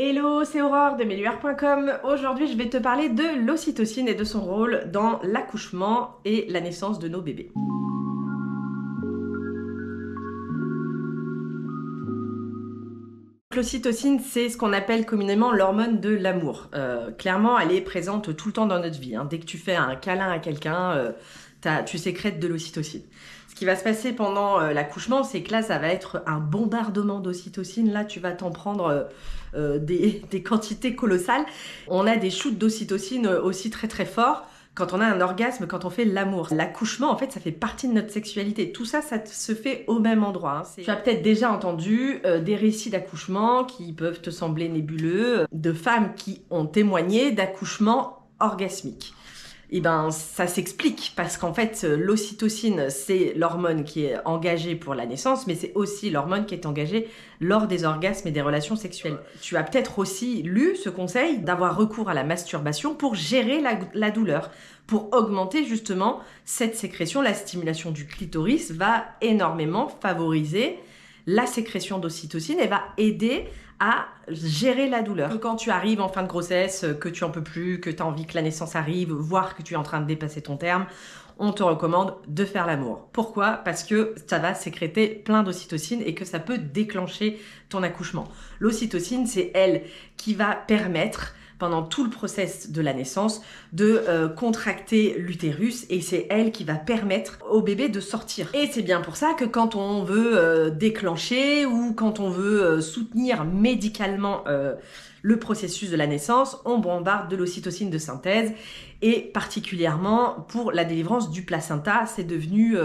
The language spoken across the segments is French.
Hello, c'est Aurore de meluar.com. Aujourd'hui, je vais te parler de l'ocytocine et de son rôle dans l'accouchement et la naissance de nos bébés. L'ocytocine, c'est ce qu'on appelle communément l'hormone de l'amour. Clairement, elle est présente tout le temps dans notre vie. Dès que tu fais un câlin à quelqu'un, tu sécrètes de l'ocytocine. Ce qui va se passer pendant l'accouchement, c'est que là, ça va être un bombardement d'ocytocine. Là, tu vas t'en prendre des quantités colossales. On a des shoots d'ocytocine aussi très très forts quand on a un orgasme, quand on fait l'amour. L'accouchement, en fait, ça fait partie de notre sexualité. Tout ça, ça se fait au même endroit. Tu as peut-être déjà entendu des récits d'accouchement qui peuvent te sembler nébuleux, de femmes qui ont témoigné d'accouchements orgasmiques. Et ben, ça s'explique parce qu'en fait, l'ocytocine, c'est l'hormone qui est engagée pour la naissance, mais c'est aussi l'hormone qui est engagée lors des orgasmes et des relations sexuelles. Tu as peut-être aussi lu ce conseil d'avoir recours à la masturbation pour gérer la douleur, pour augmenter justement cette sécrétion. La stimulation du clitoris va énormément favoriser la sécrétion d'ocytocine et va aider à gérer la douleur. Quand tu arrives en fin de grossesse, que tu en peux plus, que tu as envie que la naissance arrive, voire que tu es en train de dépasser ton terme, on te recommande de faire l'amour. Pourquoi? Parce que ça va sécréter plein d'ocytocine et que ça peut déclencher ton accouchement. L'ocytocine, c'est elle qui va permettre pendant tout le process de la naissance, de contracter l'utérus et c'est elle qui va permettre au bébé de sortir. Et c'est bien pour ça que quand on veut déclencher ou quand on veut soutenir médicalement le processus de la naissance, on bombarde de l'ocytocine de synthèse et particulièrement pour la délivrance du placenta, c'est devenu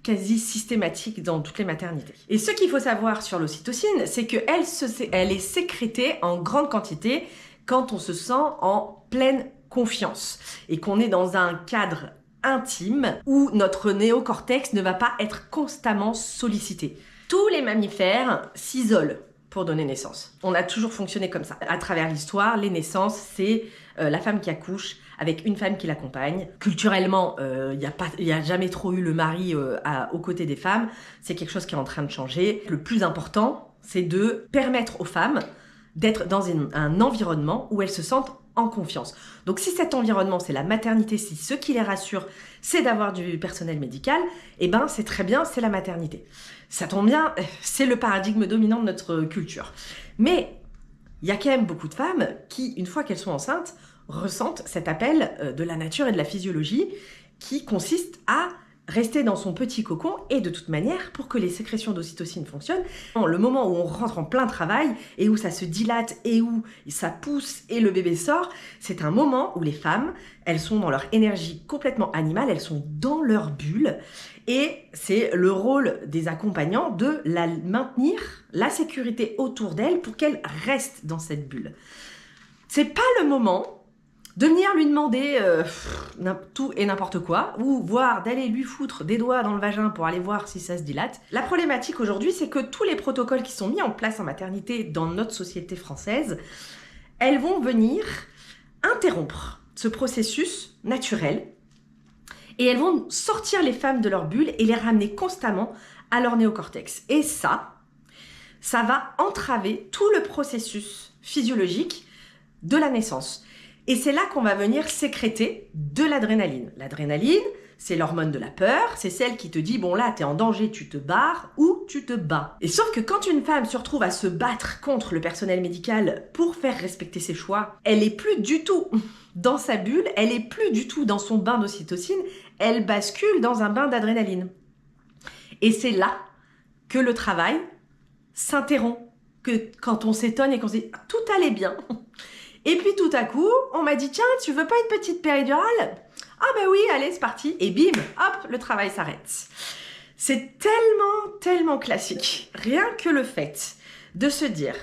quasi systématique dans toutes les maternités. Et ce qu'il faut savoir sur l'ocytocine, c'est qu'elle est sécrétée en grande quantité quand on se sent en pleine confiance et qu'on est dans un cadre intime où notre néocortex ne va pas être constamment sollicité. Tous les mammifères s'isolent pour donner naissance. On a toujours fonctionné comme ça. À travers l'histoire, les naissances, c'est la femme qui accouche avec une femme qui l'accompagne. Culturellement, il n'y a jamais trop eu le mari aux côtés des femmes. C'est quelque chose qui est en train de changer. Le plus important, c'est de permettre aux femmes d'être dans un environnement où elles se sentent en confiance. Donc si cet environnement, c'est la maternité, si ce qui les rassure, c'est d'avoir du personnel médical, eh ben c'est très bien, c'est la maternité. Ça tombe bien, c'est le paradigme dominant de notre culture. Mais il y a quand même beaucoup de femmes qui, une fois qu'elles sont enceintes, ressentent cet appel de la nature et de la physiologie qui consiste à rester dans son petit cocon et de toute manière, pour que les sécrétions d'ocytocine fonctionnent, le moment où on rentre en plein travail et où ça se dilate et où ça pousse et le bébé sort, c'est un moment où les femmes, elles sont dans leur énergie complètement animale, elles sont dans leur bulle et c'est le rôle des accompagnants de maintenir la sécurité autour d'elles pour qu'elles restent dans cette bulle. C'est pas le moment de venir lui demander tout et n'importe quoi, ou voire d'aller lui foutre des doigts dans le vagin pour aller voir si ça se dilate. La problématique aujourd'hui, c'est que tous les protocoles qui sont mis en place en maternité dans notre société française, elles vont venir interrompre ce processus naturel et elles vont sortir les femmes de leur bulle et les ramener constamment à leur néocortex. Et ça va entraver tout le processus physiologique de la naissance. Et c'est là qu'on va venir sécréter de l'adrénaline. L'adrénaline, c'est l'hormone de la peur, c'est celle qui te dit, bon là, t'es en danger, tu te barres ou tu te bats. Et sauf que quand une femme se retrouve à se battre contre le personnel médical pour faire respecter ses choix, elle est plus du tout dans sa bulle, elle est plus du tout dans son bain d'ocytocine, elle bascule dans un bain d'adrénaline. Et c'est là que le travail s'interrompt, que quand on s'étonne et qu'on se dit, tout allait bien. Et puis tout à coup, on m'a dit, tiens, tu veux pas une petite péridurale? Ah ben oui, allez, c'est parti. Et bim, hop, le travail s'arrête. C'est tellement classique. Rien que le fait de se dire,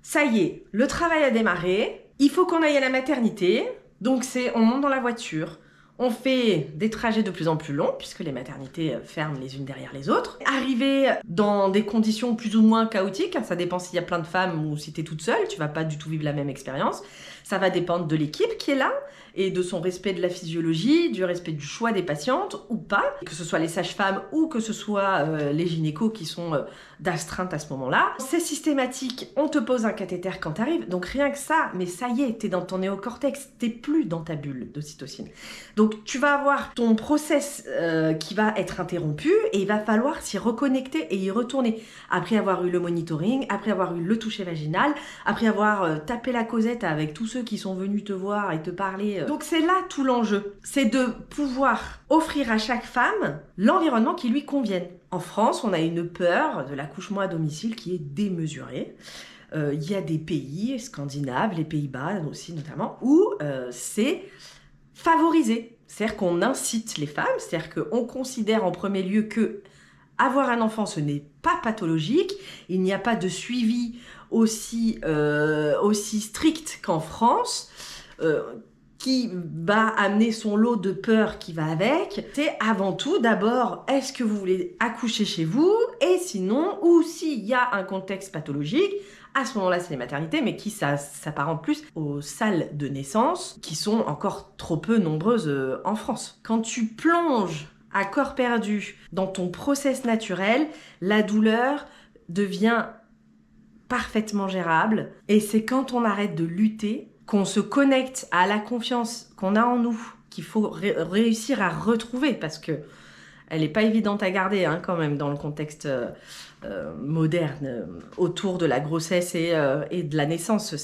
ça y est, le travail a démarré, il faut qu'on aille à la maternité. Donc on monte dans la voiture, On fait des trajets de plus en plus longs, puisque les maternités ferment les unes derrière les autres. Arriver dans des conditions plus ou moins chaotiques, ça dépend s'il y a plein de femmes ou si t'es toute seule, tu vas pas du tout vivre la même expérience. Ça va dépendre de l'équipe qui est là, et de son respect de la physiologie, du respect du choix des patientes ou pas, que ce soit les sages-femmes ou que ce soit les gynécos qui sont d'astreinte à ce moment-là. C'est systématique, on te pose un cathéter quand t'arrives, donc rien que ça, mais ça y est, t'es dans ton néocortex, t'es plus dans ta bulle d'ocytocine. Donc tu vas avoir ton process qui va être interrompu et il va falloir s'y reconnecter et y retourner. Après avoir eu le monitoring, après avoir eu le toucher vaginal, après avoir tapé la causette avec tous ceux qui sont venus te voir et te parler. Donc c'est là tout l'enjeu, c'est de pouvoir offrir à chaque femme l'environnement qui lui convienne. En France, on a une peur de l'accouchement à domicile qui est démesurée. Il y a des pays scandinaves, les Pays-Bas aussi notamment, où c'est favorisé. C'est-à-dire qu'on incite les femmes, c'est-à-dire qu'on considère en premier lieu que avoir un enfant, ce n'est pas pathologique, il n'y a pas de suivi aussi strict qu'en France, qui va amener son lot de peur qui va avec. C'est avant tout, d'abord, est-ce que vous voulez accoucher chez vous? Et sinon, ou s'il y a un contexte pathologique, à ce moment-là, c'est les maternités, mais qui s'apparentent plus aux salles de naissance, qui sont encore trop peu nombreuses en France. Quand tu plonges à corps perdu dans ton process naturel, la douleur devient parfaitement gérable. Et c'est quand on arrête de lutter, qu'on se connecte à la confiance qu'on a en nous, qu'il faut réussir à retrouver, parce que elle n'est pas évidente à garder quand même dans le contexte moderne autour de la grossesse et de la naissance.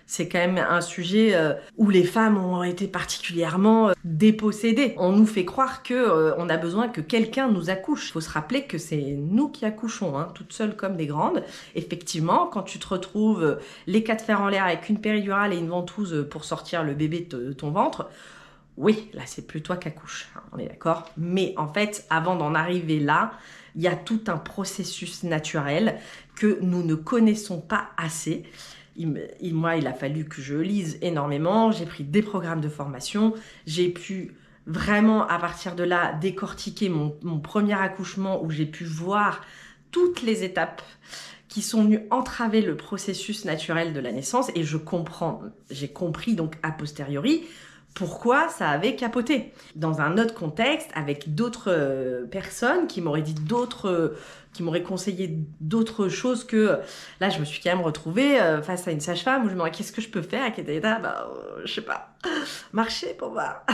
C'est quand même un sujet où les femmes ont été particulièrement dépossédées. On nous fait croire qu'on a besoin que quelqu'un nous accouche. Il faut se rappeler que c'est nous qui accouchons, toutes seules comme des grandes. Effectivement, quand tu te retrouves les quatre fers en l'air avec une péridurale et une ventouse pour sortir le bébé de ton ventre, oui, là c'est plus toi qui accouches, on est d'accord. Mais en fait, avant d'en arriver là, il y a tout un processus naturel que nous ne connaissons pas assez. Moi, il a fallu que je lise énormément, j'ai pris des programmes de formation, j'ai pu vraiment, à partir de là, décortiquer mon premier accouchement où j'ai pu voir toutes les étapes qui sont venues entraver le processus naturel de la naissance, et j'ai compris donc a posteriori pourquoi ça avait capoté. Dans un autre contexte, avec d'autres personnes qui m'auraient dit qui m'auraient conseillé d'autres choses que... Là, je me suis quand même retrouvée face à une sage-femme où je me disais, qu'est-ce que je peux faire à quel état? Je sais pas, marcher pour voir.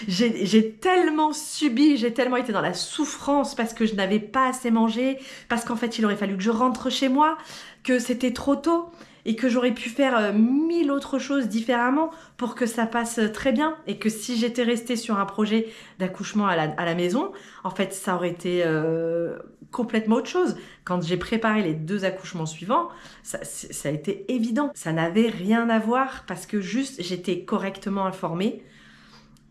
J'ai tellement subi, j'ai tellement été dans la souffrance parce que je n'avais pas assez mangé, parce qu'en fait, il aurait fallu que je rentre chez moi, que c'était trop tôt, et que j'aurais pu faire 1000 autres choses différemment pour que ça passe très bien, et que si j'étais restée sur un projet d'accouchement à la maison, en fait, ça aurait été complètement autre chose. Quand j'ai préparé les 2 accouchements suivants, ça a été évident. Ça n'avait rien à voir parce que juste, j'étais correctement informée,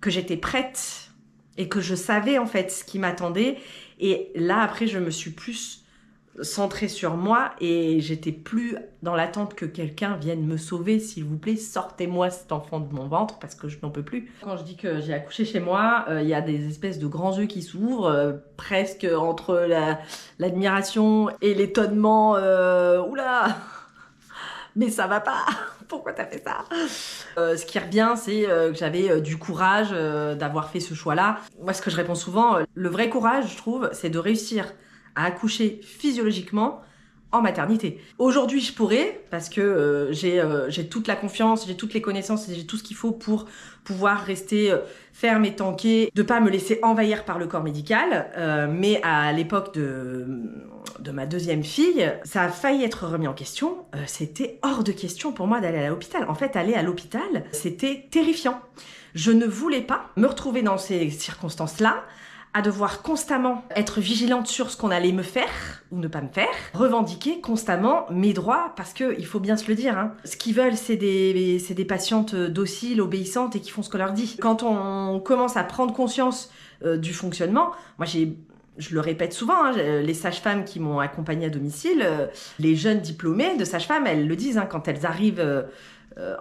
que j'étais prête et que je savais en fait ce qui m'attendait. Et là, après, je me suis plus centrée sur moi et j'étais plus dans l'attente que quelqu'un vienne me sauver. S'il vous plaît, sortez-moi cet enfant de mon ventre parce que je n'en peux plus. Quand je dis que j'ai accouché chez moi, il y a des espèces de grands yeux qui s'ouvrent, presque entre l'admiration et l'étonnement. Oula, mais ça va pas. Pourquoi t'as fait ça? Ce qui revient, c'est que j'avais du courage d'avoir fait ce choix-là. Moi, ce que je réponds souvent, le vrai courage, je trouve, c'est de réussir à accoucher physiologiquement en maternité. Aujourd'hui, je pourrais, parce que j'ai toute la confiance, j'ai toutes les connaissances, j'ai tout ce qu'il faut pour pouvoir rester ferme et tanker, de pas me laisser envahir par le corps médical. Mais à l'époque de ma deuxième fille, ça a failli être remis en question. C'était hors de question pour moi d'aller à l'hôpital. En fait, aller à l'hôpital, c'était terrifiant. Je ne voulais pas me retrouver dans ces circonstances-là, à devoir constamment être vigilante sur ce qu'on allait me faire ou ne pas me faire, revendiquer constamment mes droits, parce que il faut bien se le dire, ce qu'ils veulent, c'est des patientes dociles, obéissantes et qui font ce qu'on leur dit. Quand on commence à prendre conscience du fonctionnement, moi je le répète souvent, les sages-femmes qui m'ont accompagnée à domicile, les jeunes diplômées de sages-femmes, elles le disent, quand elles arrivent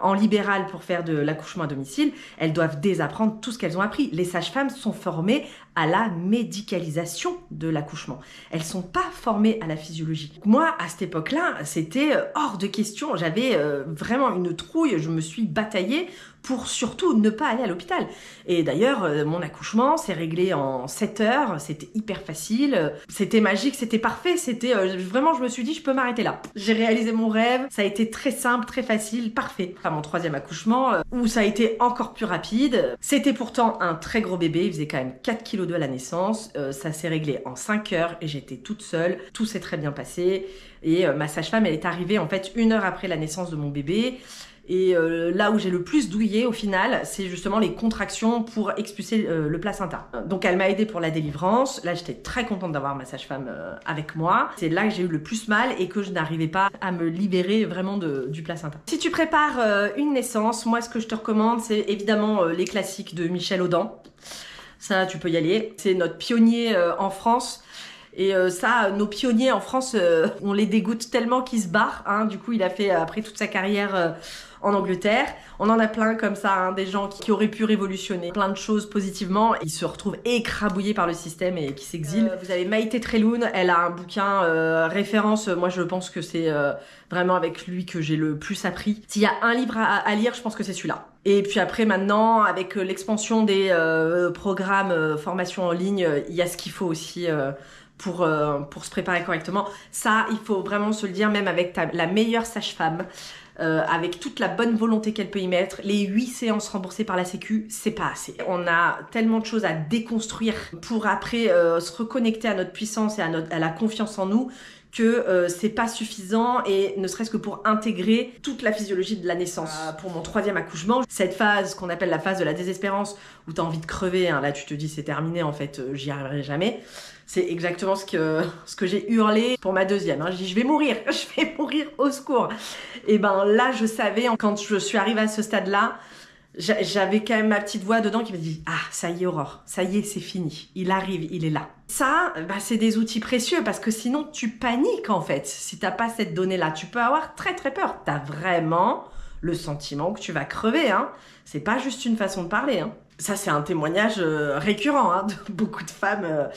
en libéral pour faire de l'accouchement à domicile, elles doivent désapprendre tout ce qu'elles ont appris. Les sages-femmes sont formées à la médicalisation de l'accouchement. Elles sont pas formées à la physiologie. Moi, à cette époque-là, c'était hors de question. J'avais vraiment une trouille. Je me suis bataillée pour surtout ne pas aller à l'hôpital. Et d'ailleurs, mon accouchement s'est réglé en 7 heures. C'était hyper facile. C'était magique, c'était parfait. C'était vraiment, je me suis dit, je peux m'arrêter là. J'ai réalisé mon rêve. Ça a été très simple, très facile, parfait. Enfin, mon 3e accouchement, où ça a été encore plus rapide. C'était pourtant un très gros bébé. Il faisait quand même 4 kilos à la naissance. Ça s'est réglé en 5 heures et j'étais toute seule. Tout s'est très bien passé. Et ma sage-femme, elle est arrivée en fait 1 heure après la naissance de mon bébé. Et là où j'ai le plus douillé au final, c'est justement les contractions pour expulser le placenta. Donc elle m'a aidée pour la délivrance. Là j'étais très contente d'avoir ma sage-femme avec moi. C'est là que j'ai eu le plus mal et que je n'arrivais pas à me libérer vraiment du placenta. Si tu prépares une naissance, moi ce que je te recommande, c'est évidemment les classiques de Michel Audin. Ça, tu peux y aller. C'est notre pionnier en France. Et ça, nos pionniers en France, on les dégoûte tellement qu'ils se barrent. Hein. Du coup, il a fait après toute sa carrière en Angleterre. On en a plein comme ça, hein, des gens qui auraient pu révolutionner plein de choses positivement. Ils se retrouvent écrabouillés par le système et qui s'exilent. Vous avez Maïté Treloun, elle a un bouquin référence. Moi, je pense que c'est vraiment avec lui que j'ai le plus appris. S'il y a un livre à lire, je pense que c'est celui-là. Et puis après, maintenant, avec l'expansion des programmes formation en ligne, il y a ce qu'il faut aussi pour se préparer correctement. Ça, il faut vraiment se le dire, même avec la meilleure sage-femme, avec toute la bonne volonté qu'elle peut y mettre, les 8 séances remboursées par la Sécu, c'est pas assez. On a tellement de choses à déconstruire pour après se reconnecter à notre puissance et à la confiance en nous, que c'est pas suffisant, et ne serait-ce que pour intégrer toute la physiologie de la naissance. Pour mon 3e accouchement, cette phase qu'on appelle la phase de la désespérance, où t'as envie de crever, hein, là tu te dis c'est terminé, en fait j'y arriverai jamais. C'est exactement ce que j'ai hurlé pour ma 2e. Hein. Je dis je vais mourir au secours. Et ben là je savais, quand je suis arrivée à ce stade-là, j'avais quand même ma petite voix dedans qui me dit « Ah, ça y est Aurore, ça y est, c'est fini. Il arrive, il est là. » Ça, bah, c'est des outils précieux parce que sinon tu paniques en fait. Si t'as pas cette donnée-là, tu peux avoir très très peur. T'as vraiment le sentiment que tu vas crever. Hein. C'est pas juste une façon de parler. Hein. Ça, c'est un témoignage récurrent hein, de beaucoup de femmes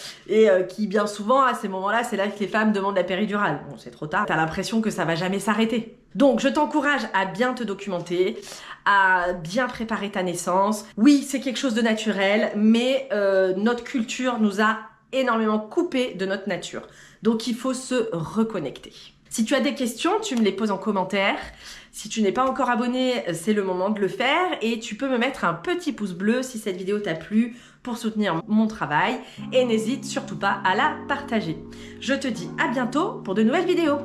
qui, bien souvent, à ces moments-là, c'est là que les femmes demandent la péridurale. Bon, c'est trop tard. T'as l'impression que ça va jamais s'arrêter. Donc, je t'encourage à bien te documenter, à bien préparer ta naissance. Oui, c'est quelque chose de naturel, mais notre culture nous a énormément coupé de notre nature. Donc, il faut se reconnecter. Si tu as des questions, tu me les poses en commentaire. Si tu n'es pas encore abonné, c'est le moment de le faire et tu peux me mettre un petit pouce bleu si cette vidéo t'a plu pour soutenir mon travail et n'hésite surtout pas à la partager. Je te dis à bientôt pour de nouvelles vidéos.